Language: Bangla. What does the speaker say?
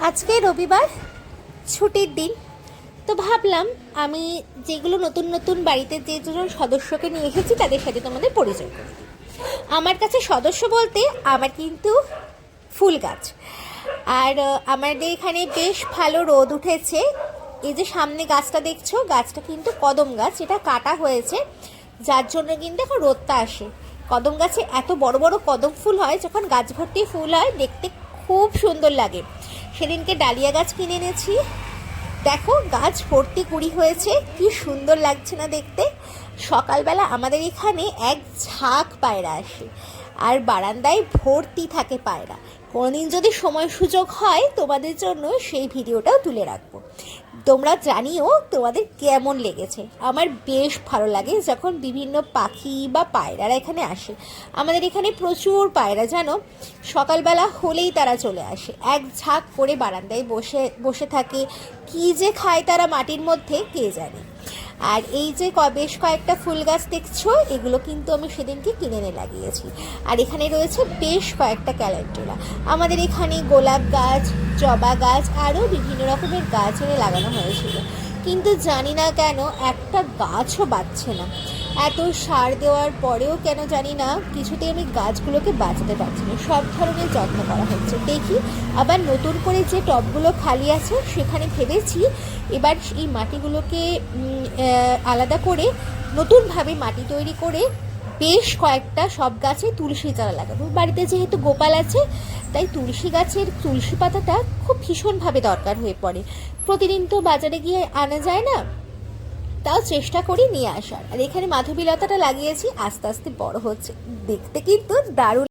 আজকে রবিবার, ছুটির দিন। তো ভাবলাম আমি যেগুলো নতুন নতুন বাড়িতে যেজন সদস্যকে নিয়ে এসেছি তাদের সাথে তোমাদের পরিচয় করি। আমার কাছে সদস্য বলতে আমার কিন্তু ফুল গাছ। আর আমাদের এখানে বেশ ভালো রোদ উঠেছে। এই যে সামনে গাছটা দেখছো, গাছটা কিন্তু কদম গাছ, এটা কাটা হয়েছে, যার জন্য কিন্তু এখন রোদটা আসে। কদম গাছে এত বড় বড় কদম ফুল হয়, যখন গাছ ভর্তি ফুল হয় দেখতে খুব সুন্দর লাগে। সেদিনকে ডালিয়া গাছ কিনে এনেছি, দেখো গাছ ভর্তি কুড়ি হয়েছে, কি সুন্দর লাগছে না দেখতে। সকালবেলা আমাদের এখানে এক ঝাঁক পায়রা আসে, আর বারান্দায় ভর্তি থাকে পায়রা। কোনোদিন যদি সময় সুযোগ হয় তোমাদের জন্য সেই ভিডিওটাও তুলে রাখবো। তোমরা জানিও তোমাদের কেমন লেগেছে। আমার বেশ ভালো লাগে যখন বিভিন্ন পাখি বা পায়রারা এখানে আসে। আমাদের এখানে প্রচুর পায়রা, জানো, সকালবেলা হলেই তারা চলে আসে, এক ঝাঁক করে বারান্দায় বসে বসে থাকে। কী যে খায় তারা মাটির মধ্যে কে জানে। আর এই যে বেশ কয়েকটা ফুল গাছ দেখছো, এগুলো কিন্তু আমি সেদিনকে কিনে এনে লাগিয়েছি। আর এখানে রয়েছে বেশ কয়েকটা ক্যালেন্ডুলা। আমাদের এখানে গোলাপ গাছ, জবা গাছ, আরও বিভিন্ন রকমের গাছ এনে লাগানো হয়েছিল, কিন্তু জানি না কেন একটা গাছও বাঁচছে না। এত সার দেওয়ার পরেও কেন জানি না কিছুতেই আমি গাছগুলোকে বাঁচাতে পারছি না। সব ধরনের যত্ন করা হচ্ছে, দেখি আবার নতুন করে যে টবগুলো খালি আছে সেখানে ভেবেছি এবার এই মাটিগুলোকে আলাদা করে নতুনভাবে মাটি তৈরি করে বেশ কয়েকটা সব গাছে তুলসী চারা লাগাবো। বাড়িতে যেহেতু গোপাল আছে, তাই তুলসী গাছের তুলসী পাতাটা খুব ভীষণভাবে দরকার হয়ে পড়ে। প্রতিদিন তো বাজারে গিয়ে আনা যায় না, তাও চেষ্টা করি নিয়ে আসার। আর এখানে মাধবীলতাটা লাগিয়েছি, আস্তে আস্তে বড় হচ্ছে, দেখতে কিন্তু দারুণ।